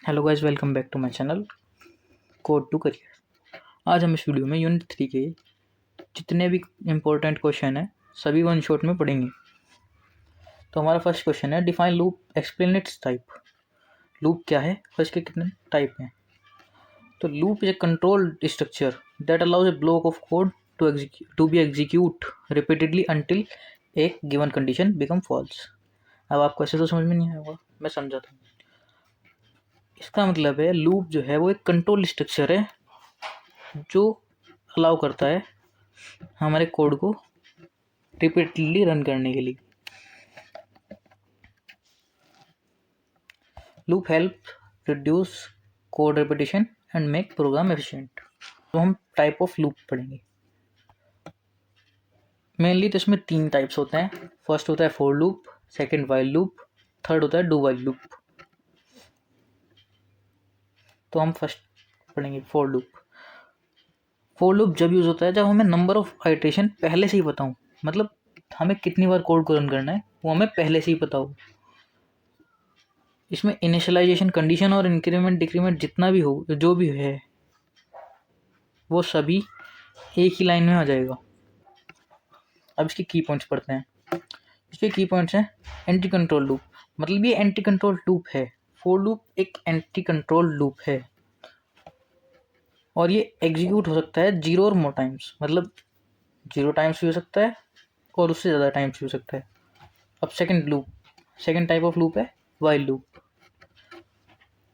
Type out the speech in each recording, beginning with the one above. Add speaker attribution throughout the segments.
Speaker 1: Hello guys, welcome back to my channel code to career. आज हम इस video में यूनिट 3 के जितने भी इम्पोर्टेंट क्वेश्चन हैं सभी वन शॉट में पढ़ेंगे। तो हमारा फर्स्ट क्वेश्चन है, define loop, explain its type. Loop क्या है और इसके कितने टाइप हैं। तो loop is a controlled structure that allows a block of code to be execute repeatedly until एक गिवन कंडीशन बिकम फॉल्स। अब आपको ऐसे तो समझ में नहीं आएगा, मैं समझाता हूँ। इसका मतलब है लूप जो है वो एक कंट्रोल स्ट्रक्चर है जो अलाउ करता है हमारे कोड को रिपीटेडली रन करने के लिए। Loop help reduce code repetition and make program efficient. तो हम टाइप ऑफ लूप पढ़ेंगे। मेनली तो इसमें 3 टाइप्स होते हैं। फर्स्ट होता है for loop, second while loop, third होता है डू वाइल लूप। तो हम फर्स्ट पढ़ेंगे फॉर लूप। फॉर लूप जब यूज़ होता है जब हमें नंबर ऑफ आइटरेशन पहले से ही पता हो, मतलब हमें कितनी बार कोड को रन करना है वो हमें पहले से ही पता हो। इसमें इनिशियलाइजेशन कंडीशन और इंक्रीमेंट डिक्रीमेंट जितना भी हो, जो भी है, वो सभी एक ही लाइन में आ जाएगा। अब इसके की पॉइंट्स पढ़ते हैं। इसके की पॉइंट्स हैं एंटी कंट्रोल लूप, मतलब ये एंटी कंट्रोल लूप है। फॉर लूप एक एंटी कंट्रोल लूप है और ये एग्जीक्यूट हो सकता है 0 और मोर टाइम्स, मतलब 0 टाइम्स भी हो सकता है और उससे ज़्यादा टाइम्स भी हो सकता है। अब सेकंड टाइप ऑफ लूप है वाइल लूप।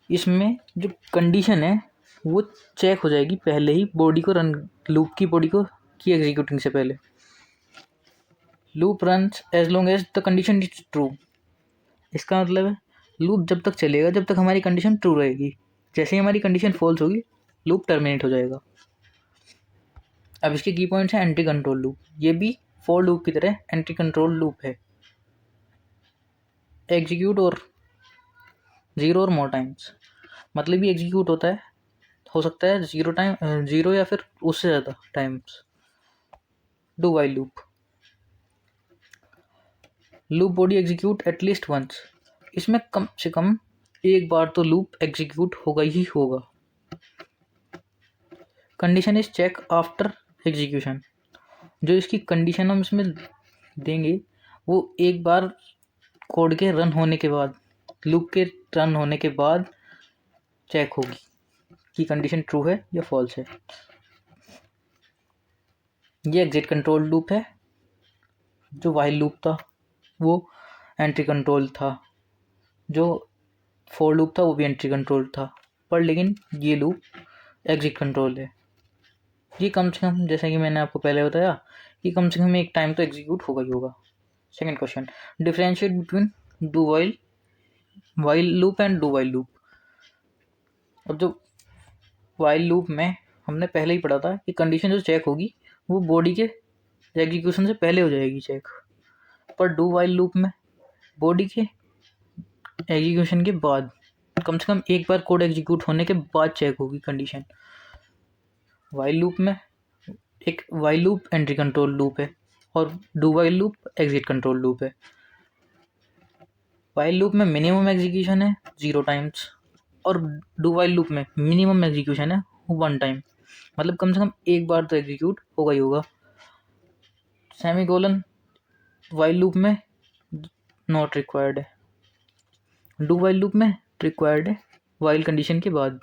Speaker 1: इसमें जो कंडीशन है वो चेक हो जाएगी पहले ही बॉडी को रन, लूप की बॉडी को की एग्जीक्यूटिंग से पहले। Loop runs as long as the condition is true. इसका मतलब है लूप जब तक चलेगा जब तक हमारी कंडीशन ट्रू रहेगी। जैसे ही हमारी कंडीशन फॉल्स होगी लूप टर्मिनेट हो जाएगा। अब इसके की पॉइंट्स हैं एंटी कंट्रोल लूप। ये भी फॉर लूप की तरह एंटी कंट्रोल लूप है। एग्जीक्यूट और 0 और मोर टाइम्स, मतलब ये एग्जीक्यूट होता है, हो सकता है 0 या फिर उससे ज़्यादा times. Do while loop body execute at least once. इसमें कम से कम एक बार तो लूप एग्जीक्यूट होगा ही होगा। Condition is check after execution. जो इसकी कंडीशन हम इसमें देंगे वो एक बार कोड के रन होने के बाद, लूप के रन होने के बाद चेक होगी कि कंडीशन ट्रू है या फॉल्स है। ये एग्जिट कंट्रोल लूप है। जो वाइल लूप था वो एंट्री कंट्रोल था, जो फॉर लूप था वो भी एंट्री कंट्रोल था, पर लेकिन ये लूप एग्जिट कंट्रोल है। ये कम से कम, जैसा कि मैंने आपको पहले बताया, कि कम से कम एक टाइम तो एग्जीक्यूट होगा ही होगा। Second question, differentiate between do while loop and do while loop. अब जो वाइल लूप में हमने पहले ही पढ़ा था कि कंडीशन जो चेक होगी वो बॉडी के एग्जीक्यूशन से पहले हो जाएगी चेक, पर डू वाइल लूप में बॉडी के एग्जीक्यूशन के बाद, कम से कम एक बार कोड एग्जीक्यूट होने के बाद चेक होगी कंडीशन। वाइल लूप में एक while loop entry control loop है और do while loop exit control loop है। वाइल लूप में मिनिमम एग्जीक्यूशन है 0 टाइम्स और डू वाइल लूप में मिनिमम एग्जीक्यूशन है 1 टाइम, मतलब कम से कम एक बार तो एग्जीक्यूट होगा ही होगा। सेमीकोलन वाइल लूप में नॉट रिक्वायर्ड है, डू वाइल लूप में रिक्वायर्ड है वाइल कंडीशन के बाद।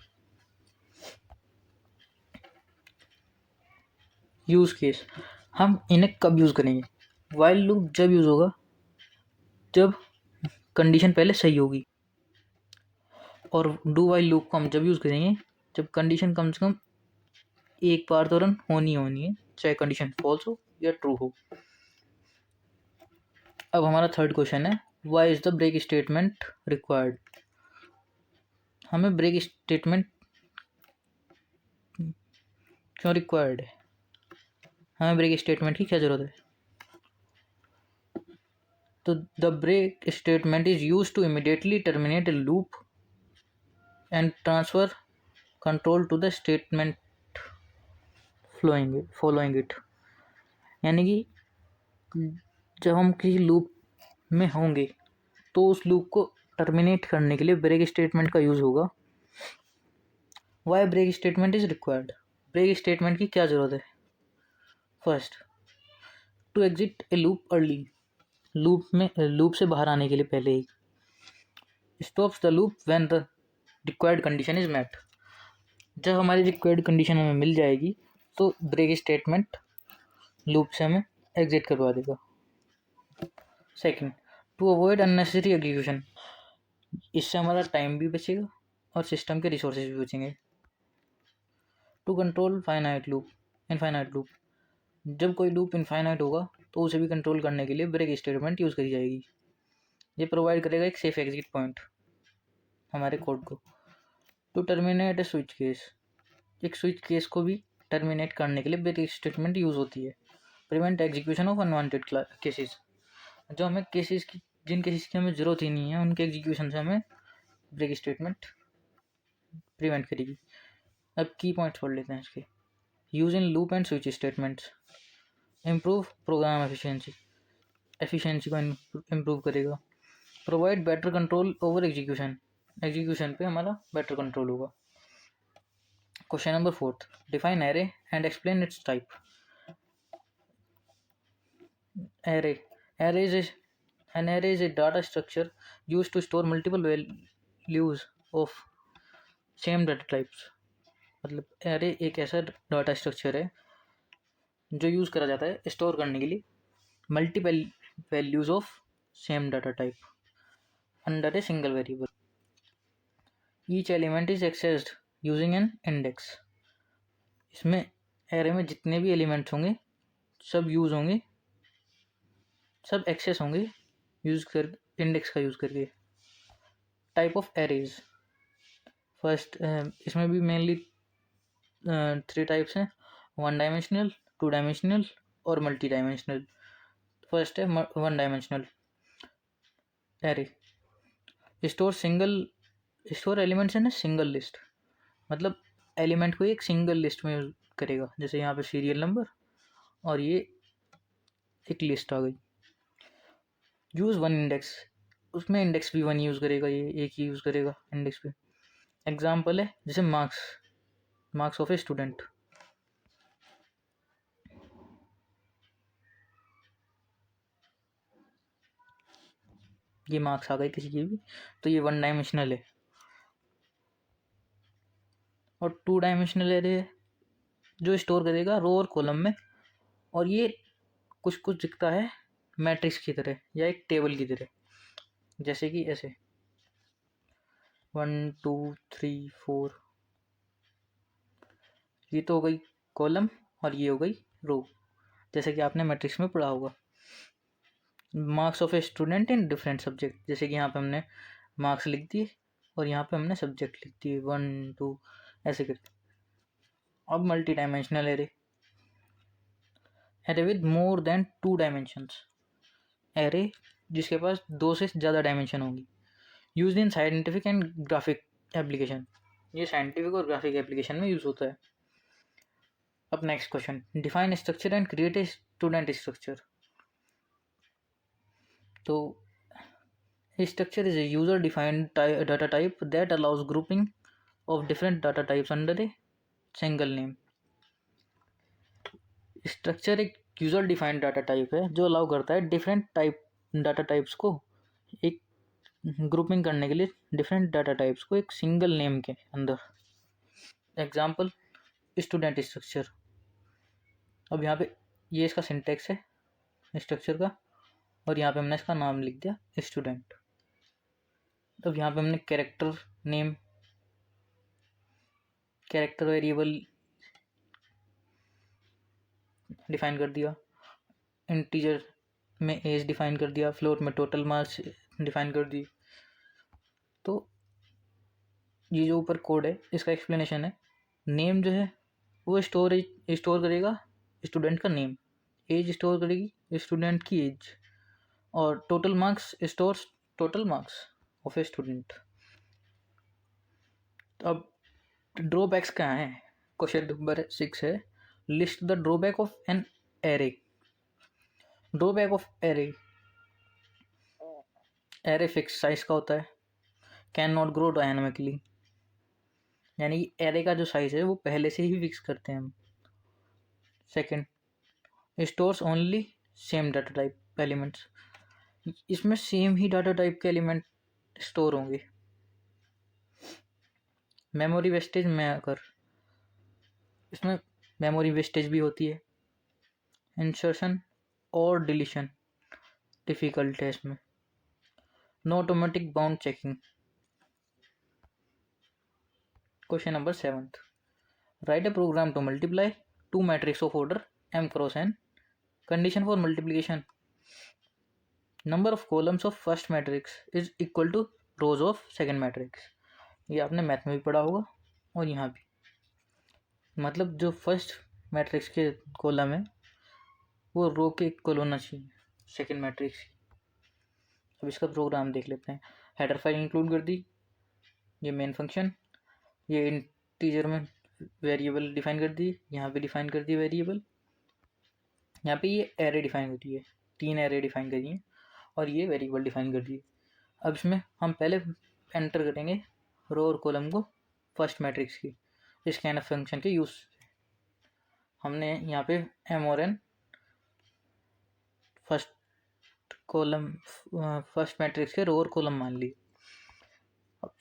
Speaker 1: यूज केस, हम इन्हें कब यूज़ करेंगे। वाइल लूप जब यूज़ होगा जब कंडीशन पहले सही होगी, और डू वाइल लूप को हम जब यूज़ करेंगे जब कंडीशन कम से कम एक बार तो रन होनी है, चाहे कंडीशन फॉल्स हो या ट्रू हो। अब हमारा थर्ड क्वेश्चन है, why is the break statement required. हमें ब्रेक स्टेटमेंट क्यों रिक्वायर्ड है, हमें ब्रेक स्टेटमेंट की क्या ज़रूरत है। तो the break statement is use to immediately terminate a loop and transfer control to the statement following it. यानी कि जब हम किसी लूप में होंगे तो उस लूप को टर्मिनेट करने के लिए ब्रेक स्टेटमेंट का यूज़ होगा, why break statement is required. Break statement की क्या ज़रूरत है? First, to exit a loop early, loop से बाहर आने के लिए पहले ही। Stops the loop when the required condition is met, जब हमारी रिक्वायर्ड कंडीशन हमें मिल जाएगी तो ब्रेक स्टेटमेंट लूप से हमें एग्जिट करवा देगा। Second, to avoid unnecessary execution, इससे हमारा टाइम भी बचेगा और सिस्टम के रिसोर्सेज भी बचेंगे। To control finite loop, infinite loop, जब कोई लूप इनफाइनाइट होगा तो उसे भी कंट्रोल करने के लिए ब्रेक स्टेटमेंट यूज़ करी जाएगी। ये प्रोवाइड करेगा एक सेफ एग्जिट पॉइंट हमारे कोड को। To terminate a switch case, एक स्विच केस को भी टर्मिनेट करने के लिए ब्रेक स्टेटमेंट यूज़ होती है। Prevent execution of unwanted cases, जो हमें केसेस की, जिन केसेस की हमें ज़रूरत ही नहीं है उनके एग्जीक्यूशन से हमें ब्रेक स्टेटमेंट प्रिवेंट करेगी। अब की पॉइंट्स पढ़ लेते हैं इसके। Use in loop and switch statements, improve program efficiency को इम्प्रूव करेगा। Provide better control over execution पे हमारा बेटर कंट्रोल होगा। Question number 4, define array and explain its type. Array is an array is a data structure used to store multiple values of same data types। मतलब array एक ऐसा data structure है जो use करा जाता है store करने के लिए multiple values of same data type under a single variable. Each element is accessed using an index, इसमें एरे में जितने भी एलिमेंट्स होंगे सब यूज़ होंगे, सब एक्सेस होंगे यूज़ कर इंडेक्स का यूज़ करके। टाइप ऑफ एरेज, फर्स्ट इसमें भी मेनली 3 टाइप्स हैं, 1 डायमेंशनल, 2 डायमेंशनल और मल्टी डायमेंशनल। फर्स्ट है 1 dimensional array. Store elements in single list, मतलब एलिमेंट को एक सिंगल लिस्ट में यूज करेगा, जैसे यहाँ पे सीरियल नंबर और ये एक लिस्ट आ गई। यूज़ 1 इंडेक्स, उसमें इंडेक्स भी 1 यूज़ करेगा, ये एक ही यूज़ करेगा इंडेक्स पे। एग्जाम्पल है जैसे मार्क्स ऑफ ए स्टूडेंट, ये मार्क्स आ गए किसी के भी, तो ये 1 डायमेंशनल है। और 2 डायमेंशनल एरे है जो स्टोर करेगा रो और कॉलम में, और ये कुछ कुछ दिखता है मैट्रिक्स की तरह या एक टेबल की तरह, जैसे कि ऐसे 1 2 3 4, ये तो हो गई कॉलम और ये हो गई रो, जैसे कि आपने मैट्रिक्स में पढ़ा होगा। Marks of a student in different subject, जैसे कि यहाँ पे हमने मार्क्स लिख दिए और यहाँ पे हमने सब्जेक्ट लिख दिए 1 2 ऐसे करके। अब multi dimensional array with more than 2 dimensions, array जिसके पास 2 से ज़्यादा डायमेंशन होंगी। Use in scientific and graphic application, ये साइंटिफिक और ग्राफिक एप्लीकेशन में यूज़ होता है। अब next question, define structure and create a student structure. तो structure is a user defined data type that allows grouping of different data types under a single name. Structure एक user defined data type है जो allow करता है different type data types को एक grouping करने के लिए, डिफरेंट डाटा टाइप्स को एक सिंगल नेम के अंदर। Example student structure. अब यहाँ पे ये इसका सिंटेक्स है स्ट्रक्चर का, और यहाँ पे हमने इसका नाम लिख दिया स्टूडेंट। अब यहाँ पे हमने character name, character variable define कर दिया, इंटीजर में एज डिफाइन कर दिया, फ्लोट में टोटल मार्क्स डिफाइन कर दी। तो ये जो ऊपर कोड है इसका एक्सप्लेनेशन है। नेम जो है वो स्टोर करेगा स्टूडेंट का नेम, एज स्टोर करेगी स्टूडेंट की एज, और total marks stores total marks of a student. अब ड्रॉबैक्स क्या है? क्वेश्चन नंबर 6 है, list the drawback of an array. Drawback of array, array fix size का होता है, कैन नॉट ग्रो डायनामिकली, यानी कि एरे का जो साइज है वो पहले से ही फिक्स करते हैं हम। Second, stores only same data type elements, इसमें सेम ही डाटा टाइप के एलिमेंट स्टोर होंगे। मेमोरी वेस्टेज में अगर इसमें मेमोरी वेस्टेज भी होती है। इंसर्शन और डिलीशन डिफ़िकल्ट है इसमें। No automatic bound checking. Question number 7th, write a program to multiply two matrix of order m cross n। Condition for multiplication, number of columns of first matrix is equal to rows of second matrix. ये आपने math में भी पढ़ा होगा और यहाँ भी। मतलब जो फर्स्ट मैट्रिक्स के कॉलम है वो रो के इक्वल होना चाहिए सेकंड मैट्रिक्स की। अब इसका प्रोग्राम देख लेते हैं। हेडर फाइल इंक्लूड कर दी, ये मेन फंक्शन, ये इंटीजर में वेरिएबल डिफाइन कर दी, यहाँ पे डिफाइन कर दी वेरिएबल, यहाँ पे ये एरे डिफाइन होती है, 3 एरे डिफाइन करी हैं और ये वेरिएबल डिफाइन कर दिए। अब इसमें हम पहले एंटर करेंगे रो और कॉलम को फर्स्ट मैट्रिक्स की स्कैनफ फंक्शन के यूज। हमने यहाँ पे m और n फर्स्ट मैट्रिक्स के रो और कॉलम मान लिए।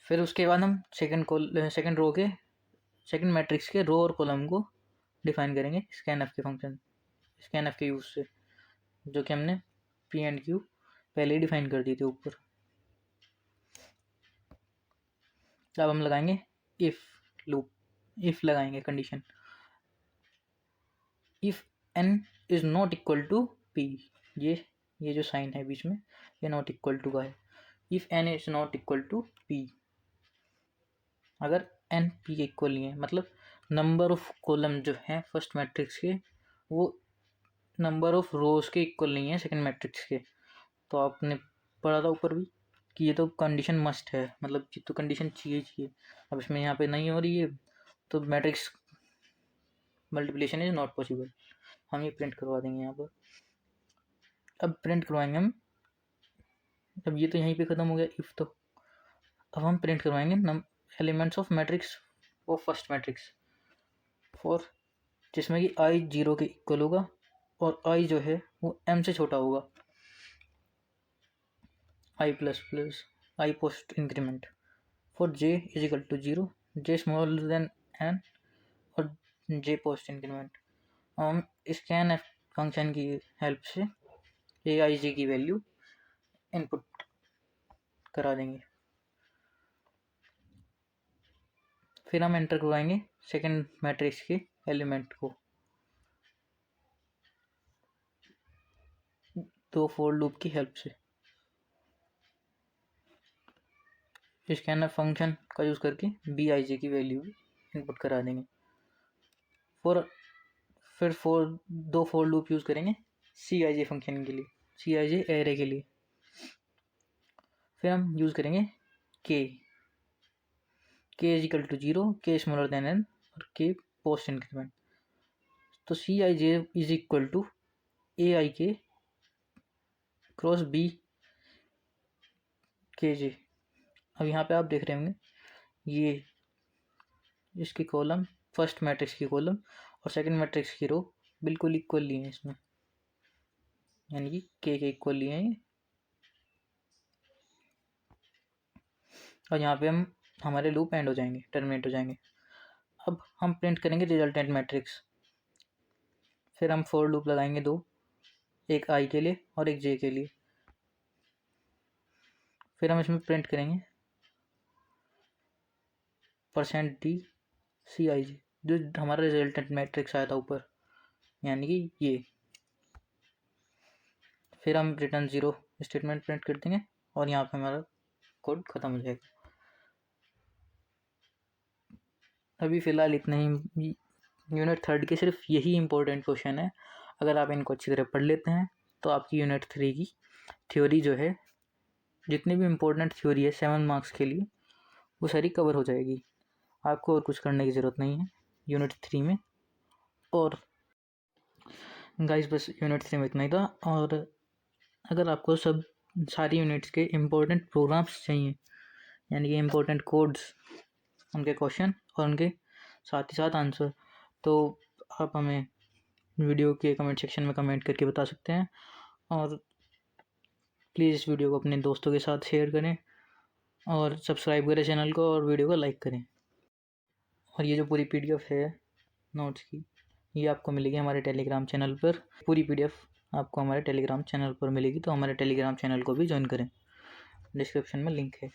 Speaker 1: फिर उसके बाद हम सेकंड रो के सेकंड मैट्रिक्स के रो और कॉलम को डिफाइन करेंगे स्कैनफ के फंक्शन, स्कैनफ के यूज से, जो कि हमने पी एंड क्यू पहले ही डिफाइन कर दिए थे ऊपर। अब हम लगाएंगे इफ लूप, इफ लगाएंगे condition, if n is not equal to p, ये जो साइन है बीच में ये नॉट इक्वल टू का है। If n is not equal to p, अगर n p के इक्वल नहीं है, मतलब नंबर ऑफ कॉलम जो है फर्स्ट मैट्रिक्स के वो नंबर ऑफ रोज के इक्वल नहीं है सेकंड मैट्रिक्स के। तो आपने पढ़ा था ऊपर भी कि ये तो कंडीशन मस्ट है, मतलब ये तो कंडीशन चाहिए। अब इसमें यहाँ पे नहीं हो रही है तो matrix multiplication is not possible. हम ये प्रिंट करवा देंगे यहाँ पर। अब प्रिंट करवाएंगे हम, अब ये तो यहीं पे ख़त्म हो गया इफ़, तो अब हम प्रिंट करवाएंगे elements of matrix of first matrix for, जिसमें कि i 0 के इक्वल होगा और i जो है वो m से छोटा होगा, i plus plus i post increment for j is equal to 0, j smaller than n और j पोस्ट इंक्रीमेंट। हम स्कैन फंक्शन की हेल्प से aij की वैल्यू इनपुट करा देंगे। फिर हम एंटर करवाएंगे सेकंड मैट्रिक्स के एलिमेंट को दो फॉर लूप की हेल्प से। स्कैनर फंक्शन का यूज़ करके bij की वैल्यू इनपुट करा देंगे। फिर दो फॉर लूप यूज़ करेंगे cij फंक्शन के लिए, cij एरे के लिए। फिर हम यूज़ करेंगे k is equal to 0, k smaller than n और k पोस्ट इंक्रीमेंट। तो cij is equal to aik cross b kj। अब यहाँ पे आप देख रहे होंगे ये इसकी कॉलम फर्स्ट मैट्रिक्स की कॉलम और सेकंड मैट्रिक्स की रो बिल्कुल इक्वल लिए हैं इसमें, यानी कि के इक्वल लिए हैं। और यहाँ पे हम हमारे लूप एंड हो जाएंगे, टर्मिनेट हो जाएंगे। अब हम प्रिंट करेंगे रिजल्टेंट मैट्रिक्स। फिर हम फॉर लूप लगाएंगे दो, एक i के लिए और एक j के लिए। फिर हम इसमें प्रिंट करेंगे %d cij, जो हमारा रिजल्टेंट मैट्रिक्स आया था ऊपर, यानी कि ये। फिर हम रिटर्न 0 स्टेटमेंट प्रिंट कर देंगे और यहाँ पे हमारा कोड ख़त्म हो जाएगा। अभी फ़िलहाल इतना ही यूनिट 3 के सिर्फ यही इम्पोर्टेंट क्वेश्चन है। अगर आप इनको अच्छी तरह पढ़ लेते हैं तो आपकी यूनिट 3 की थ्योरी जो है, जितनी भी इम्पोर्टेंट थ्योरी है 7 मार्क्स के लिए, वो सारी कवर हो जाएगी। आपको और कुछ करने की ज़रूरत नहीं है यूनिट 3 में। और गाइस बस यूनिट 3 में इतना ही था। और अगर आपको सारी यूनिट्स के इम्पोर्टेंट प्रोग्राम्स चाहिए, यानी कि इम्पोर्टेंट कोड्स, उनके क्वेश्चन और उनके साथ ही साथ आंसर। तो आप हमें वीडियो के कमेंट सेक्शन में कमेंट करके बता सकते हैं, और प्लीज़ इस वीडियो को अपने दोस्तों के साथ शेयर करें और सब्सक्राइब करें चैनल को और वीडियो को लाइक करें। और ये जो पूरी PDF है नोट्स की, ये आपको मिलेगी हमारे टेलीग्राम चैनल पर। पूरी PDF आपको हमारे टेलीग्राम चैनल पर मिलेगी, तो हमारे टेलीग्राम चैनल को भी ज्वाइन करें, डिस्क्रिप्शन में लिंक है।